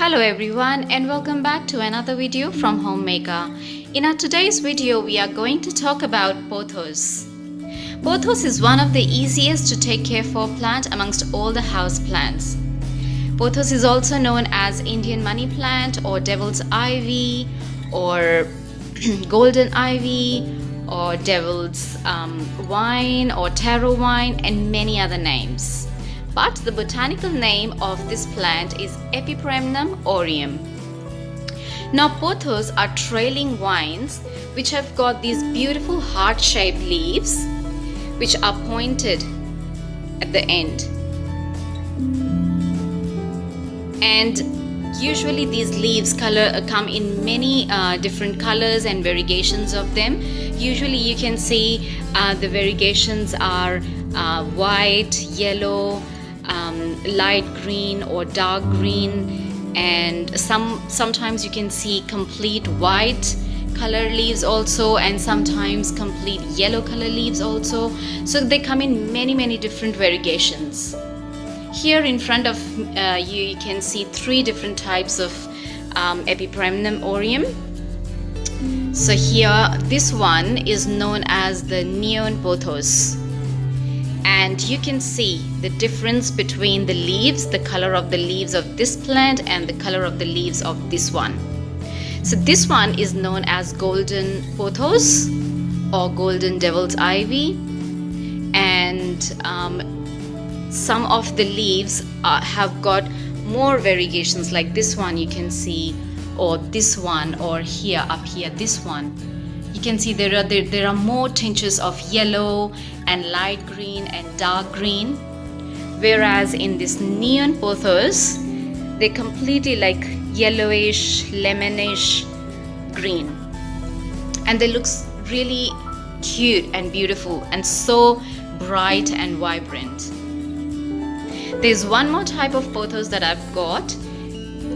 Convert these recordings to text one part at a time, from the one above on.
Hello everyone and welcome back to another video from Homemaker. In our today's video we are going to talk about Pothos. Pothos is one of the easiest to take care for plant amongst all the house plants. Pothos is also known as Indian money plant or devil's ivy or golden ivy or devil's wine or taro wine and many other names. But the botanical name of this plant is Epipremnum aureum. Now pothos are trailing vines which have got these beautiful heart-shaped leaves which are pointed at the end. And usually these leaves come in many different colors and variegations of them. Usually you can see the variegations are white, yellow, light green or dark green, and sometimes you can see complete white color leaves also, and sometimes complete yellow color leaves also. So they come in many different variegations. Here in front of you can see three different types of Epipremnum aureum. So here this one is known as the neon pothos. And you can see the difference between the leaves, the color of the leaves of this plant and the color of the leaves of this one. So this one is known as golden pothos or golden devil's ivy, and some of the leaves have got more variegations, like this one you can see, or this one, or here up here this one. You can see there are more tinges of yellow and light green and dark green, whereas in this neon pothos they're completely like yellowish, lemonish green, and they look really cute and beautiful and so bright and vibrant. There's one more type of pothos that I've got.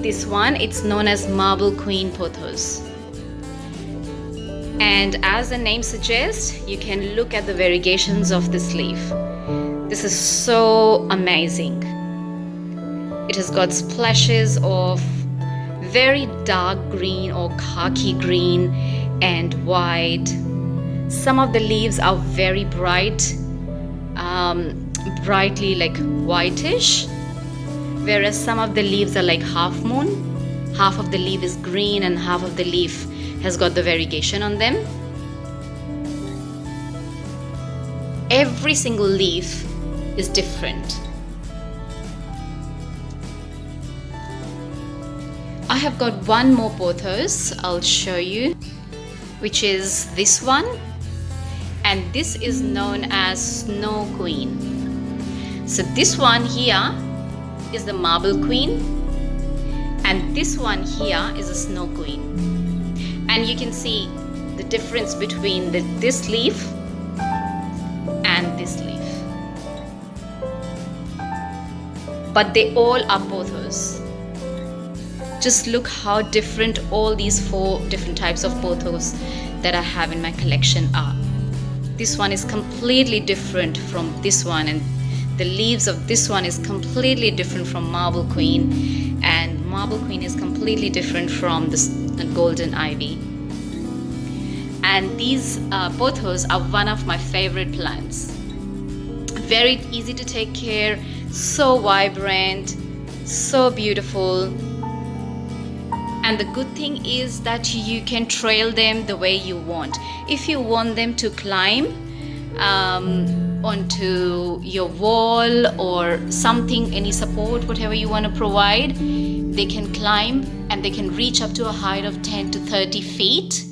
This one, it's known as marble queen pothos. And as the name suggests, you can look at the variegations of this leaf. This is so amazing. It has got splashes of very dark green or khaki green and white. Some of the leaves are very bright, brightly like whitish, whereas some of the leaves are like half moon. Half of the leaf is green and half of the leaf has got the variegation on them. Every single leaf is different. I have got one more pothos I'll show you, which is this one, and this is known as snow queen. So this one here is the marble queen, and this one here is a snow queen. And you can see the difference between this leaf and this leaf. But they all are pothos. Just look how different all these four different types of pothos that I have in my collection are. This one is completely different from this one, and the leaves of this one is completely different from marble queen, and marble queen is completely different from this golden ivy. And these pothos are one of my favorite plants. Very easy to take care, so vibrant, so beautiful. And the good thing is that you can trail them the way you want. If you want them to climb onto your wall or something, any support, whatever you want to provide, they can climb and they can reach up to a height of 10 to 30 feet.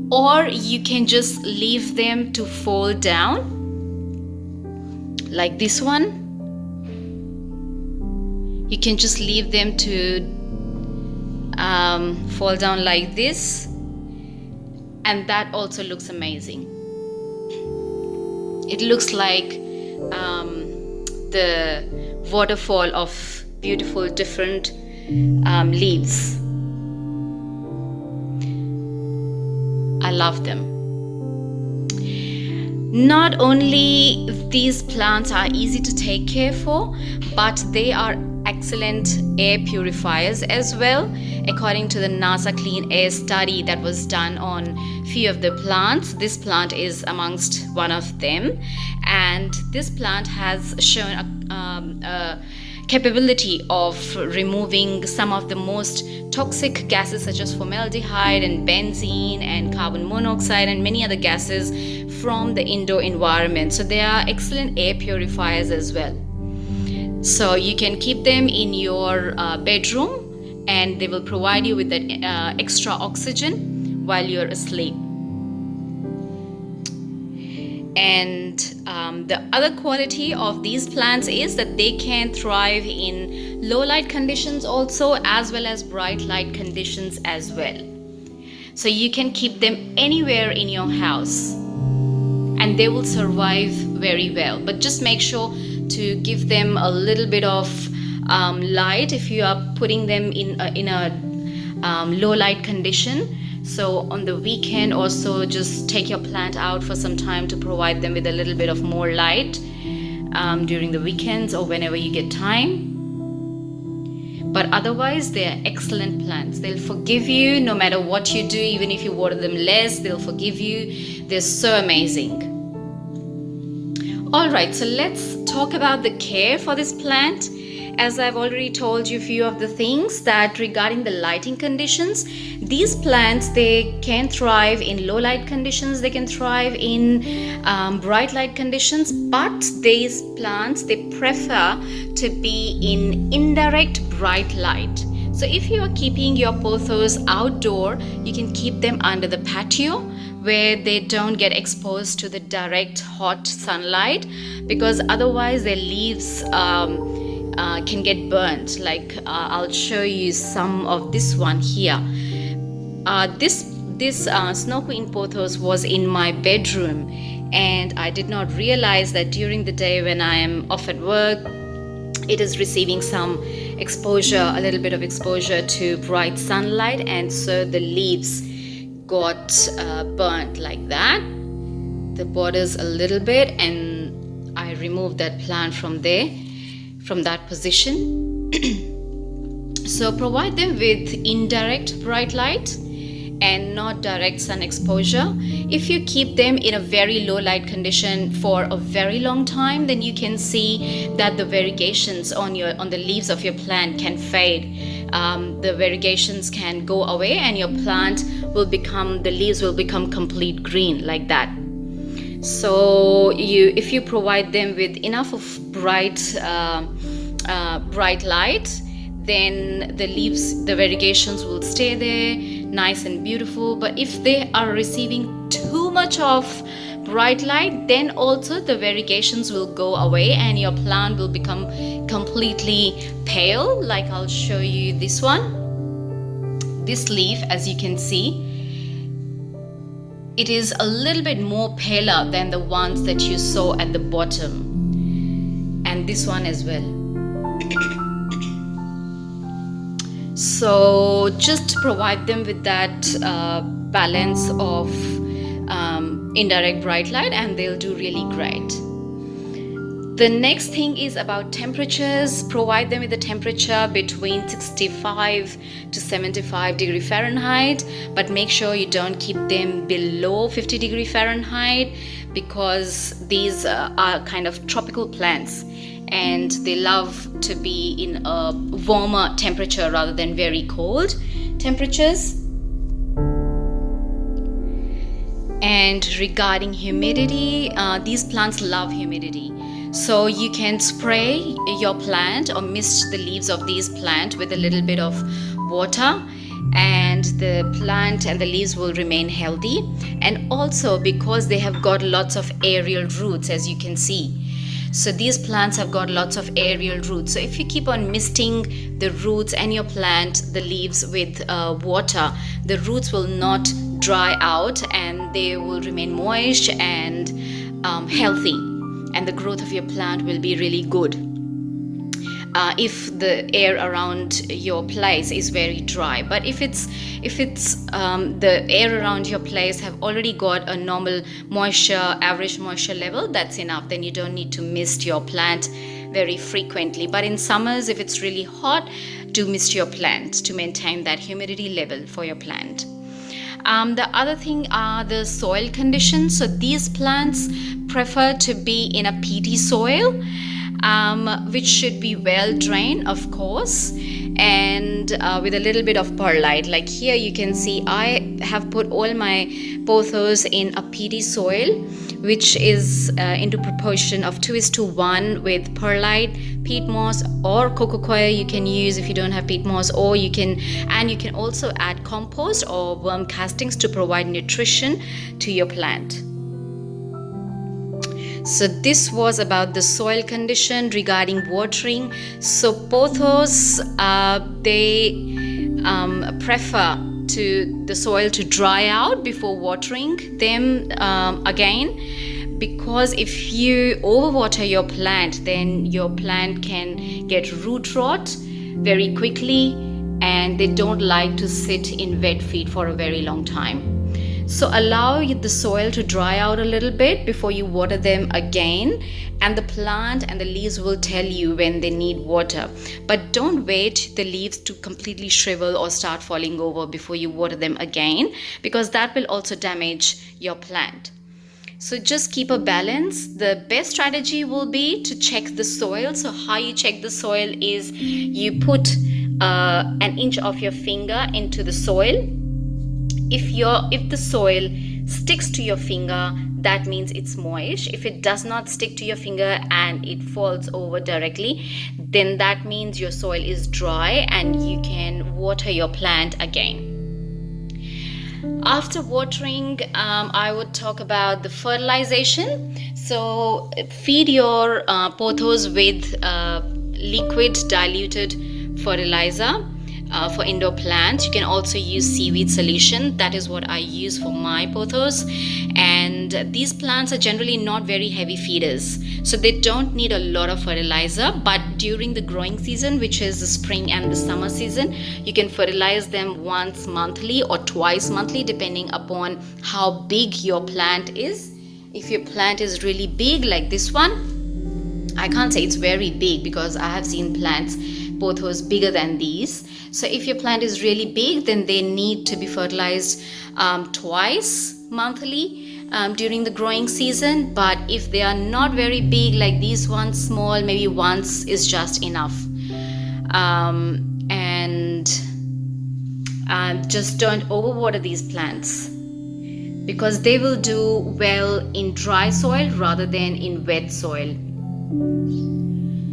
Or you can just leave them to fall down like this one. You can just leave them to fall down like this, and that also looks amazing. It looks like the waterfall of beautiful different leaves. I love them. Not only these plants are easy to take care for, but they are excellent air purifiers as well. According to the NASA Clean Air study that was done on few of the plants, this plant is amongst one of them, and this plant has shown a capability of removing some of the most toxic gases such as formaldehyde and benzene and carbon monoxide and many other gases from the indoor environment. So they are excellent air purifiers as well. So you can keep them in your bedroom, and they will provide you with that extra oxygen while you're asleep. And the other quality of these plants is that they can thrive in low light conditions also, as well as bright light conditions as well. So you can keep them anywhere in your house and they will survive very well. But just make sure to give them a little bit of light if you are putting them in a low light condition. So on the weekend also, just take your plant out for some time to provide them with a little bit of more light during the weekends or whenever you get time. But otherwise, they are excellent plants. They'll forgive you no matter what you do. Even if you water them less, they'll forgive you. They're so amazing. Alright, so let's talk about the care for this plant. As I've already told you a few of the things that regarding the lighting conditions, these plants, they can thrive in low light conditions, they can thrive in bright light conditions, but these plants, they prefer to be in indirect bright light. So if you are keeping your pothos outdoor, you can keep them under the patio where they don't get exposed to the direct hot sunlight, because otherwise their leaves can get burnt. Like I'll show you some of this one here. This snow queen pothos was in my bedroom, and I did not realize that during the day when I am off at work, it is receiving some exposure, a little bit of exposure to bright sunlight, and so the leaves got burnt like that, the borders a little bit, and I removed that plant from there, from that position. So provide them with indirect bright light and not direct sun exposure. If you keep them in a very low light condition for a very long time, then you can see that the variegations on the leaves of your plant can fade. The variegations can go away and your plant will become, the leaves will become complete green like that. So if you provide them with enough of bright light, then the leaves, the variegations will stay there nice and beautiful. But if they are receiving too much of bright light, then also the variegations will go away and your plant will become completely pale. Like I'll show you this one, this leaf, as you can see, it is a little bit more paler than the ones that you saw at the bottom, and this one as well. So just provide them with that balance of indirect bright light and they'll do really great. The next thing is about temperatures. Provide them with a temperature between 65 to 75 degree Fahrenheit, but make sure you don't keep them below 50 degree Fahrenheit, because these are kind of tropical plants and they love to be in a warmer temperature rather than very cold temperatures. And regarding humidity, these plants love humidity. So you can spray your plant or mist the leaves of these plants with a little bit of water, and the plant and the leaves will remain healthy. And also because they have got lots of aerial roots, as you can see. So these plants have got lots of aerial roots. So if you keep on misting the roots and your plant, the leaves with water, the roots will not dry out and they will remain moist and healthy, and the growth of your plant will be really good. if the air around your place is very dry. But if it's the air around your place have already got a normal moisture, average moisture level, that's enough. Then you don't need to mist your plant very frequently. But in summers, if it's really hot, do mist your plant to maintain that humidity level for your plant. The other thing are the soil conditions. So these plants prefer to be in a peaty soil, which should be well drained, of course, and with a little bit of perlite. Like here you can see I have put all my pothos in a peaty soil, which is into proportion of 2:1 with perlite, peat moss, or coco coir you can use if you don't have peat moss, or you can also add compost or worm castings to provide nutrition to your plant. So this was about the soil condition. Regarding watering, so pothos, they prefer to the soil to dry out before watering them again, because if you overwater your plant, then your plant can get root rot very quickly, and they don't like to sit in wet feet for a very long time. So allow the soil to dry out a little bit before you water them again, and the plant and the leaves will tell you when they need water. But don't wait the leaves to completely shrivel or start falling over before you water them again, because that will also damage your plant. So just keep a balance. The best strategy will be to check the soil. So how you check the soil is you put an inch of your finger into the soil. If the soil sticks to your finger, that means it's moist. If it does not stick to your finger and it falls over directly, then that means your soil is dry and you can water your plant again. After watering, I would talk about the fertilization. So feed your pothos with liquid diluted fertilizer. For indoor plants, you can also use seaweed solution. That is what I use for my pothos. And these plants are generally not very heavy feeders, so they don't need a lot of fertilizer. But during the growing season, which is the spring and the summer season, you can fertilize them once monthly or twice monthly, depending upon how big your plant is. If your plant is really big like this one, I can't say it's very big because I have seen plants pothos bigger than these. So if your plant is really big, then they need to be fertilized twice monthly during the growing season. But if they are not very big like these ones, small, maybe once is just enough. And just don't overwater these plants, because they will do well in dry soil rather than in wet soil.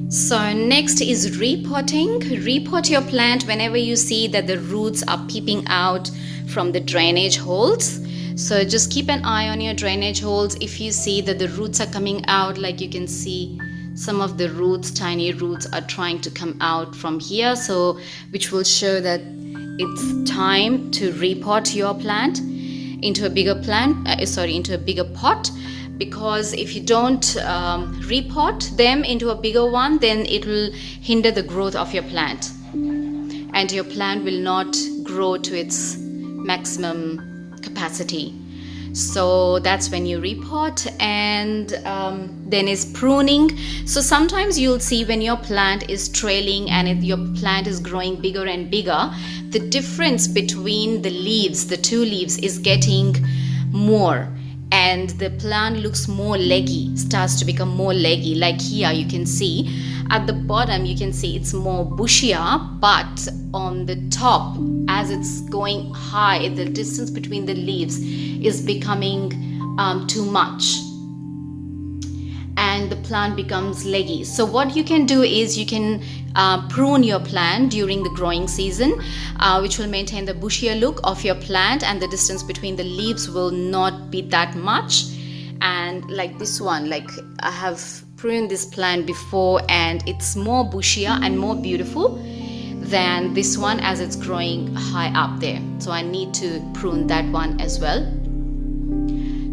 So next is repotting. Repot your plant whenever you see that the roots are peeping out from the drainage holes. So just keep an eye on your drainage holes. If you see that the roots are coming out, like you can see some of the roots, tiny roots are trying to come out from here, so which will show that it's time to repot your plant into a bigger into a bigger pot. Because if you don't repot them into a bigger one, then it will hinder the growth of your plant, and your plant will not grow to its maximum capacity. So that's when you repot. And then is pruning. So sometimes you'll see when your plant is trailing and your plant is growing bigger and bigger, the difference between the leaves, the two leaves, is getting more, and the plant looks more leggy, starts to become more leggy. Like here you can see at the bottom, you can see it's more bushier, but on the top, as it's going high, the distance between the leaves is becoming too much, and the plant becomes leggy. So what you can do is you can prune your plant during the growing season, which will maintain the bushier look of your plant, and the distance between the leaves will not be that much. And like this one, like I have pruned this plant before, and it's more bushier and more beautiful than this one as it's growing high up there. So I need to prune that one as well.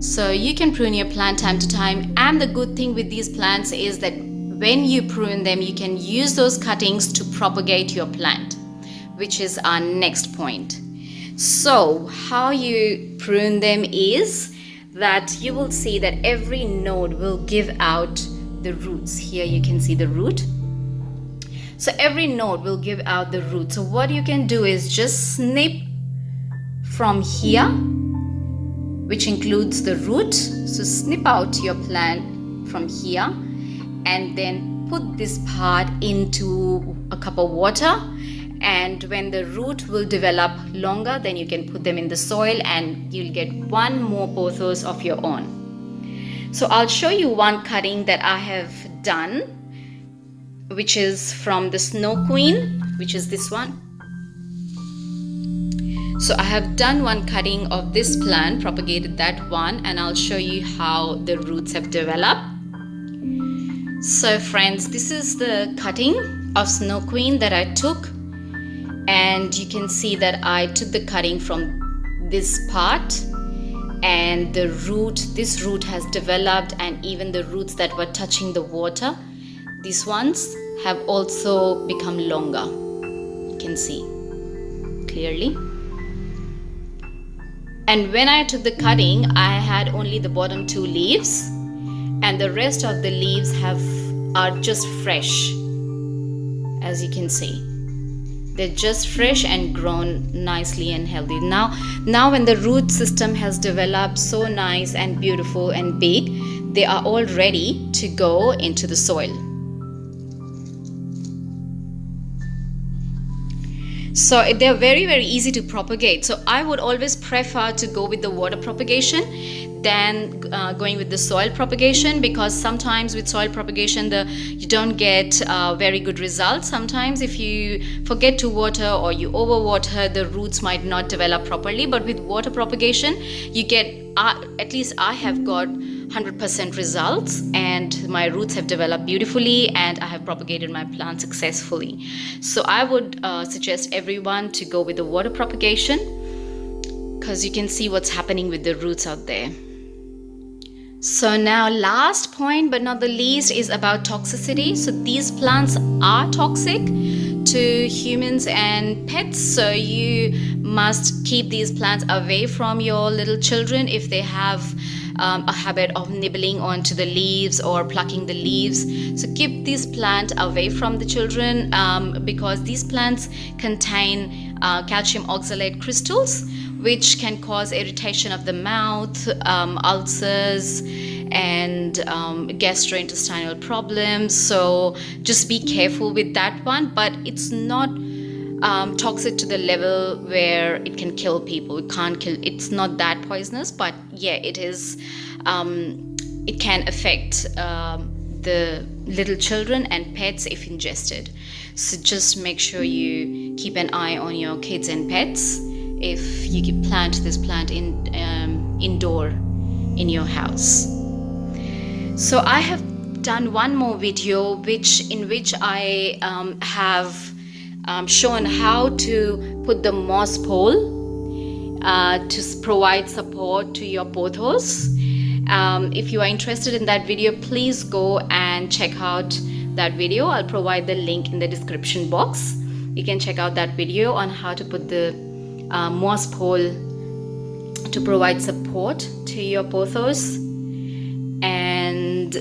So you can prune your plant time to time, and the good thing with these plants is that when you prune them, you can use those cuttings to propagate your plant, which is our next point. So how you prune them is that you will see that every node will give out the roots. Here you can see the root. So every node will give out the root. So what you can do is just snip from here, which includes the root. So snip out your plant from here and then put this part into a cup of water. And when the root will develop longer, then you can put them in the soil and you'll get one more pothos of your own. So I'll show you one cutting that I have done, which is from the Snow Queen, which is this one. So I have done one cutting of this plant, propagated that one, and I'll show you how the roots have developed. So friends, this is the cutting of Snow Queen that I took. And you can see that I took the cutting from this part, and the root, this root has developed, and even the roots that were touching the water, these ones have also become longer. You can see clearly. And when I took the cutting, I had only the bottom two leaves, and the rest of the leaves are just fresh, as you can see. They're just fresh and grown nicely and healthy. Now when the root system has developed so nice and beautiful and big, they are all ready to go into the soil. So they're very, very easy to propagate. So I would always prefer to go with the water propagation than going with the soil propagation, because sometimes with soil propagation you don't get very good results. Sometimes if you forget to water or you overwater, the roots might not develop properly. But with water propagation, you get, at least I have got 100% results, and my roots have developed beautifully, and I have propagated my plant successfully. So I would suggest everyone to go with the water propagation, because you can see what's happening with the roots out there. So now last point but not the least is about toxicity. So these plants are toxic to humans and pets, so you must keep these plants away from your little children if they have a habit of nibbling onto the leaves or plucking the leaves. So keep these plants away from the children, because these plants contain calcium oxalate crystals, which can cause irritation of the mouth, ulcers, and gastrointestinal problems. So just be careful with that one. But it's not toxic to the level where it can kill people. It can't kill. It's not that poisonous, but yeah, it is. It can affect the little children and pets if ingested. So just make sure you keep an eye on your kids and pets if you plant this plant indoor in your house. So I have done one more video in which I have shown how to put the moss pole to provide support to your pothos. If you are interested in that video, please go and check out that video. I'll provide the link in the description box. You can check out that video on how to put the moss pole to provide support to your pothos, and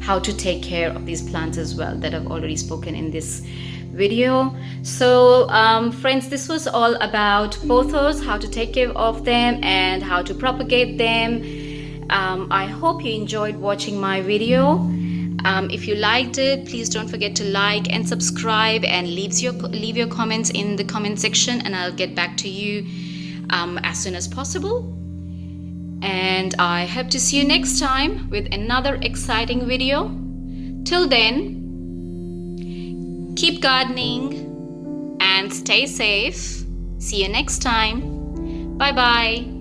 how to take care of these plants as well, that I've already spoken in this video. So friends, this was all about pothos, how to take care of them and how to propagate them. I hope you enjoyed watching my video. If you liked it, please don't forget to like and subscribe, and leave your comments in the comment section, and I'll get back to you as soon as possible. And I hope to see you next time with another exciting video. Till then, keep gardening and stay safe. See you next time. Bye bye.